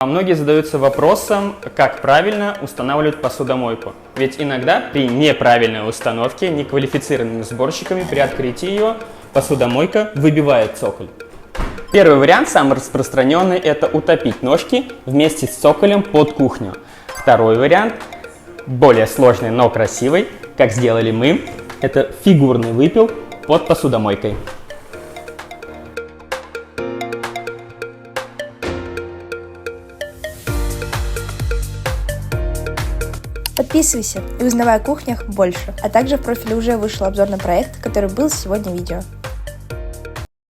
Многие задаются вопросом, как правильно устанавливать посудомойку. Ведь иногда при неправильной установке неквалифицированными сборщиками при открытии ее посудомойка выбивает цоколь. Первый вариант, самый распространенный, это утопить ножки вместе с цоколем под кухню. Второй вариант, более сложный, но красивый, как сделали мы, это фигурный выпил под посудомойкой. Подписывайся и узнавай о кухнях больше. А также в профиле уже вышел обзор на проект, который был сегодня в видео.